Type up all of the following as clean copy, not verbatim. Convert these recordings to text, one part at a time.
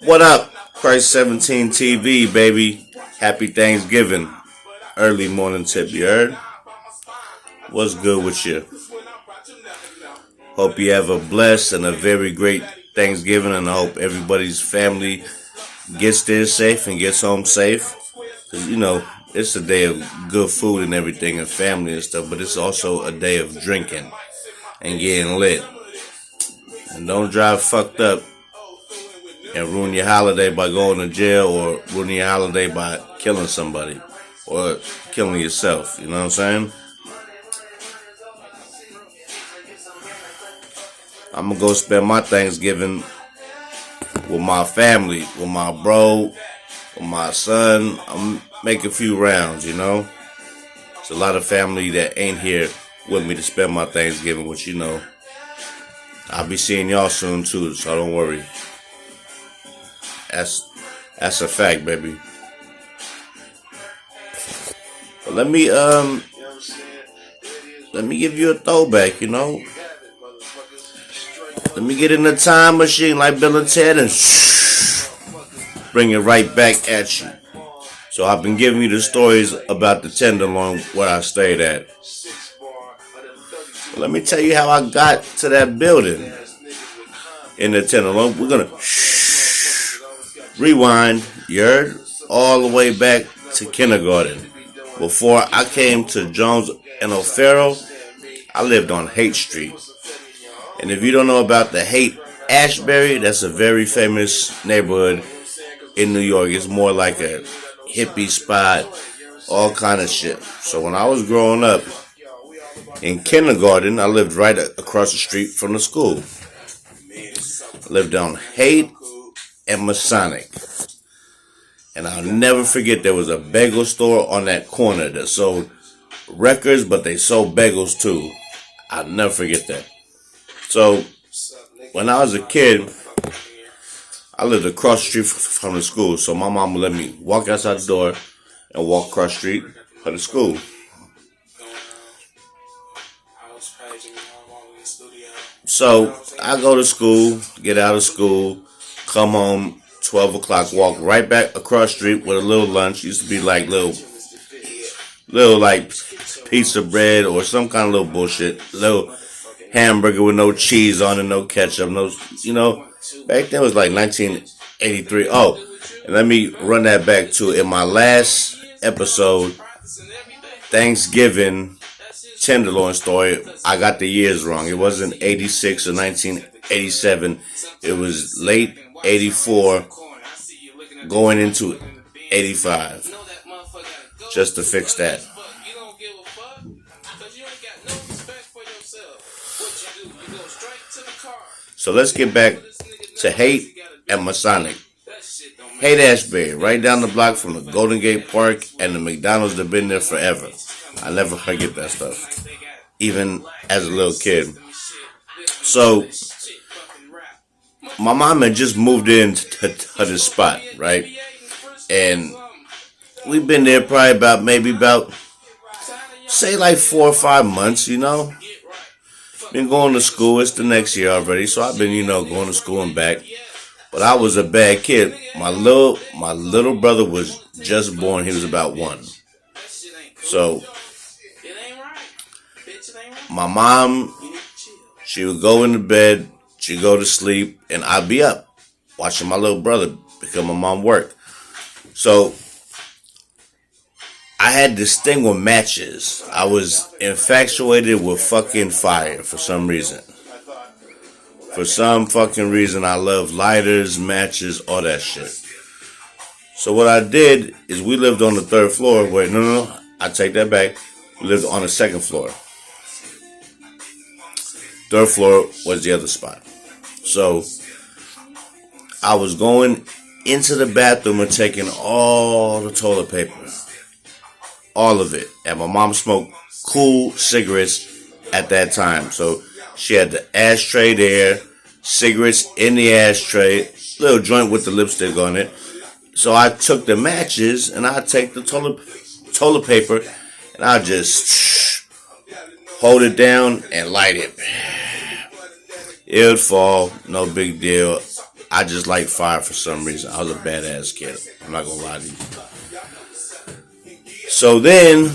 What up, Christ 17 TV, baby? Happy Thanksgiving. Early morning tip, you heard? What's good with you? Hope you have a blessed and a very great Thanksgiving, and I hope everybody's family gets there safe and gets home safe. 'Cause, it's a day of good food and everything and family and stuff, but it's also a day of drinking and getting lit. And don't drive fucked up and ruin your holiday by going to jail, or ruin your holiday by killing somebody or killing yourself. You know what I'm saying? I'm gonna go spend my Thanksgiving with my family, with my bro, with my son. I'm make a few rounds, It's a lot of family that ain't here with me to spend my Thanksgiving with, I'll be seeing y'all soon too, so don't worry. That's a fact, baby. But let me give you a throwback, Let me get in the time machine like Bill and Ted and bring it right back at you. So I've been giving you the stories about the Tenderloin where I stayed at. Let me tell you how I got to that building in the Tenderloin. We're gonna rewind, you heard? All the way back to kindergarten. Before I came to Jones and O'Farrell, I lived on Haight Street. And if you don't know about the Haight-Ashbury, that's a very famous neighborhood in New York. It's more like a hippie spot, all kind of shit. So when I was growing up in kindergarten, I lived right across the street from the school. I lived on Haight and Masonic. And I'll never forget, there was a bagel store on that corner that sold records, but they sold bagels too. I'll never forget that. So, when I was a kid, I lived across the street from the school. So my mom would let me walk outside the door and walk across the street to the school. So, I go to school, get out of school, come home, 12 o'clock, walk right back across the street with a little lunch. Used to be like little like pizza bread or some kind of little bullshit. Little hamburger with no cheese on it, no ketchup, back then it was like 1983. Oh, and let me run that back to, in my last episode, Thanksgiving Tenderloin story, I got the years wrong. It wasn't 86 or 1987. It was late 84 going into 85. Just to fix that. So let's get back to Haight and Masonic. Haight-Ashbury, right down the block from the Golden Gate Park and the McDonald's that been there forever. I never forget that stuff, even as a little kid. So, my mom had just moved into this spot, right? And we've been there probably about, say like 4 or 5 months, Been going to school. It's the next year already, so I've been, going to school and back. But I was a bad kid. My little brother was just born. He was about 1. So my mom, she would go into bed, she'd go to sleep, and I'd be up watching my little brother because my mom worked. So I had this thing with matches. I was infatuated with fucking fire for some reason. For some fucking reason, I love lighters, matches, all that shit. So what I did is, we lived on the 3rd floor. Wait, no, I take that back. We lived on the 2nd floor. 3rd floor was the other spot. So I was going into the bathroom and taking all the toilet paper. All of it. And my mom smoked cool cigarettes at that time. So she had the ashtray there, cigarettes in the ashtray, little joint with the lipstick on it. So I took the matches and I take the toilet paper and I just hold it down and light it. It would fall, no big deal. I just like fire for some reason. I was a badass kid. I'm not gonna lie to you. So then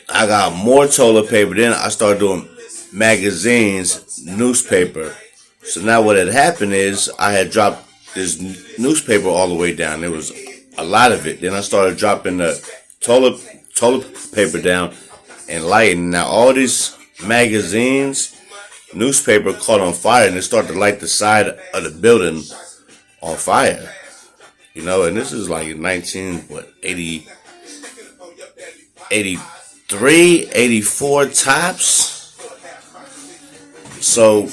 I got more toilet paper. Then I started doing magazines, newspaper. So now what had happened is I had dropped this newspaper all the way down. There was a lot of it. Then I started dropping the toilet paper down and lighting. Now all these magazines, newspaper caught on fire, and it started to light the side of the building on fire. You know, and this is like in 83, 84 tops. So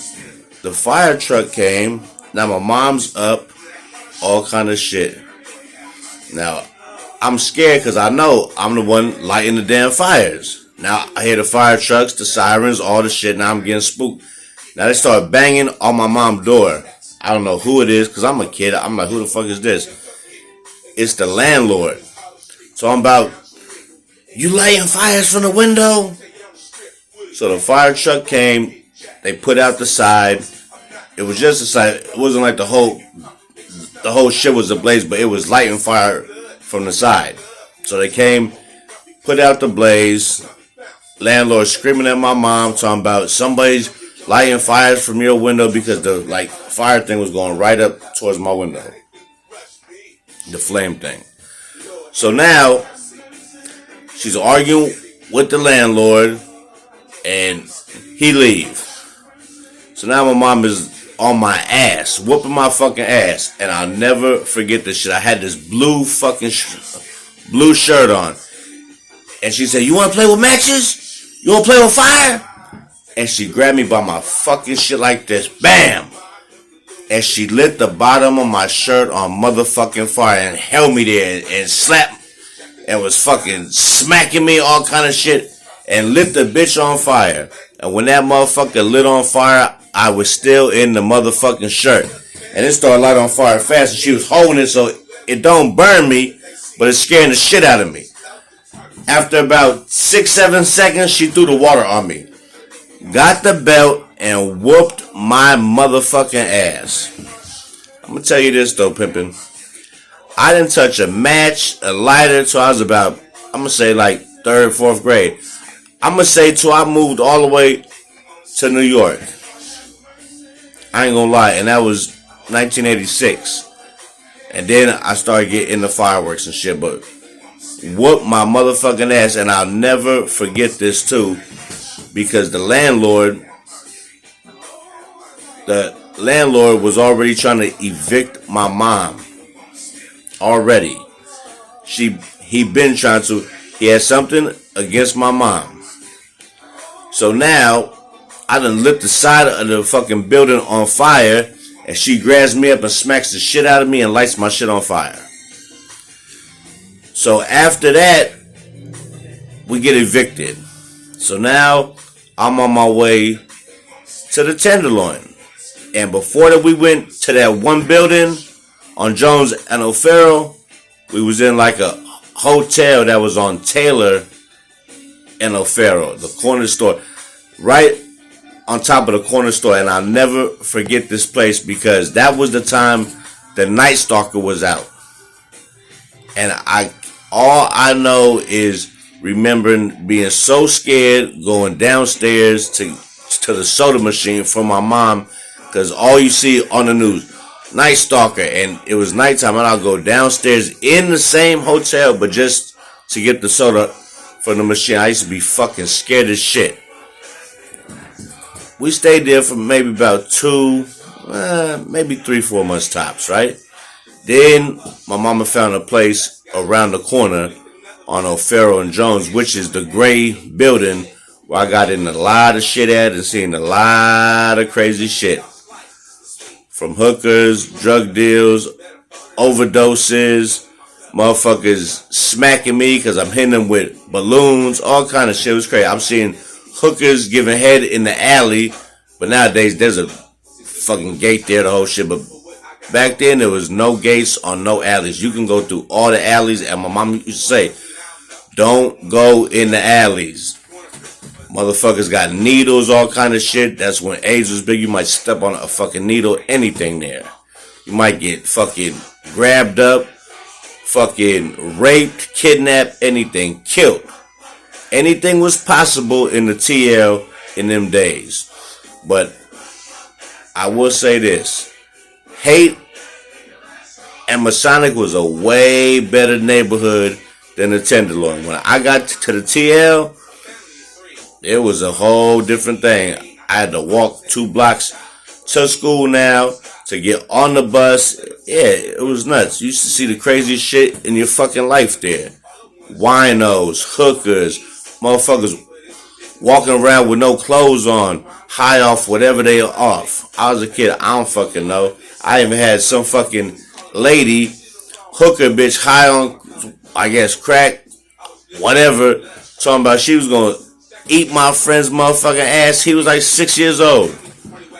the fire truck came. Now my mom's up, all kind of shit. Now I'm scared because I know I'm the one lighting the damn fires. Now I hear the fire trucks, the sirens, all the shit. Now I'm getting spooked. Now they start banging on my mom's door. I don't know who it is because I'm a kid. I'm like, who the fuck is this? It's the landlord. So I'm about, you lighting fires from the window? So the fire truck came. They put out the side. It was just a side. It wasn't like the whole shit was ablaze, but it was lighting fire from the side. So they came, put out the blaze. Landlord screaming at my mom, talking about somebody's lighting fires from your window because the fire thing was going right up towards my window. The flame thing. So now she's arguing with the landlord and he leave. So now my mom is on my ass, whooping my fucking ass, and I'll never forget this shit. I had this blue fucking blue shirt on, and she said, "You want to play with matches? You want to play with fire?" And she grabbed me by my fucking shit like this, bam, and she lit the bottom of my shirt on motherfucking fire and held me there and slapped and was fucking smacking me all kind of shit and lit the bitch on fire. And when that motherfucker lit on fire, I was still in the motherfucking shirt. And it started light on fire fast, and she was holding it so it don't burn me, but it's scaring the shit out of me. After about 6-7 seconds, she threw the water on me. Got the belt and whooped my motherfucking ass. I'm gonna tell you this though, pimpin'. I didn't touch a match, a lighter till I was about, I'm gonna say like 3rd, 4th grade. I'm gonna say till I moved all the way to New York. I ain't gonna lie, and that was 1986. And then I started getting into fireworks and shit, but whooped my motherfucking ass, and I'll never forget this too, because the landlord was already trying to evict my mom. Already. He been trying to, he had something against my mom. So now, I done lit the side of the fucking building on fire, and she grabs me up and smacks the shit out of me and lights my shit on fire. So after that, we get evicted. So now, I'm on my way to the Tenderloin. And before that, we went to that one building on Jones and O'Farrell. We was in like a hotel that was on Taylor and O'Farrell, the corner store, right on top of the corner store. And I'll never forget this place because that was the time the Night Stalker was out. And all I know is remembering being so scared going downstairs to the soda machine for my mom, because all you see on the news, Night Stalker, and it was nighttime, and I'll go downstairs in the same hotel, but just to get the soda from the machine. I used to be fucking scared as shit. We stayed there for maybe about 3-4 months tops, right? Then my mama found a place around the corner on O'Farrell and Jones, which is the gray building where I got in a lot of shit at and seen a lot of crazy shit. From hookers, drug deals, overdoses, motherfuckers smacking me because I'm hitting them with balloons, all kind of shit. It was crazy. I'm seeing hookers giving head in the alley, but nowadays there's a fucking gate there, the whole shit. But back then there was no gates on no alleys. You can go through all the alleys, and my mom used to say, don't go in the alleys. Motherfuckers got needles, all kind of shit. That's when AIDS was big. You might step on a fucking needle, anything there. You might get fucking grabbed up, fucking raped, kidnapped, anything, killed. Anything was possible in the TL in them days. But I will say this. Haight and Masonic was a way better neighborhood than the Tenderloin. When I got to the TL, it was a whole different thing. I had to walk 2 blocks to school now to get on the bus. Yeah, it was nuts. You used to see the craziest shit in your fucking life there. Winos, hookers, motherfuckers walking around with no clothes on, high off whatever they are off. I was a kid, I don't fucking know. I even had some fucking lady, hooker bitch, high on, I guess, crack, whatever, talking about she was gonna eat my friend's motherfucking ass. He was like 6 years old.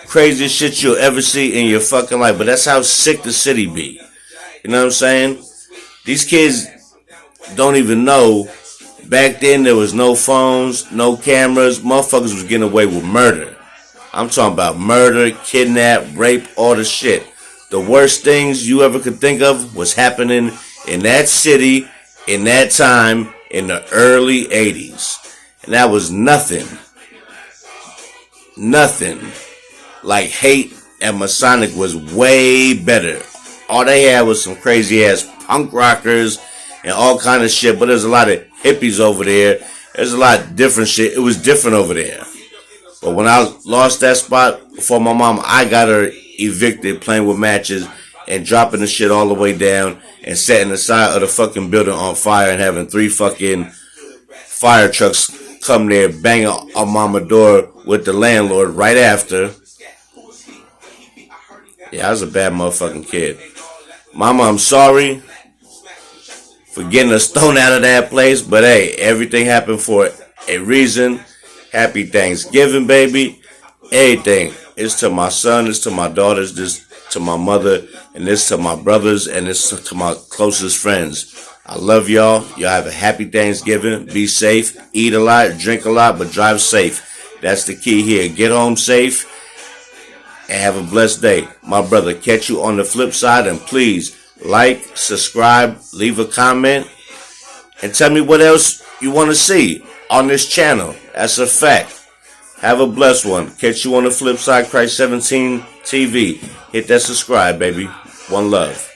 Craziest shit you'll ever see in your fucking life. But that's how sick the city be. You know what I'm saying? These kids don't even know. Back then there was no phones, no cameras. Motherfuckers was getting away with murder. I'm talking about murder, kidnap, rape, all the shit. The worst things you ever could think of was happening in that city, in that time, in the early 80s. And that was nothing like Haight and Masonic was way better. All they had was some crazy ass punk rockers and all kind of shit, but there's a lot of hippies over there. There's a lot of different shit. It was different over there. But when I lost that spot for my mom, I got her evicted playing with matches and dropping the shit all the way down and setting the side of the fucking building on fire and having 3 fucking fire trucks come there, banging on mama door with the landlord right after. Yeah, I was a bad motherfucking kid. Mama, I'm sorry for getting us thrown out of that place, but hey, everything happened for a reason. Happy Thanksgiving, baby. Everything. It's to my son, it's to my daughters, this to my mother, and this to my brothers, and this to my closest friends. I love y'all. Y'all have a happy Thanksgiving. Be safe. Eat a lot, drink a lot, but drive safe. That's the key here. Get home safe and have a blessed day. My brother, catch you on the flip side, and please like, subscribe, leave a comment, and tell me what else you want to see on this channel. That's a fact. Have a blessed one. Catch you on the flip side, Christ 17 TV. Hit that subscribe, baby. One love.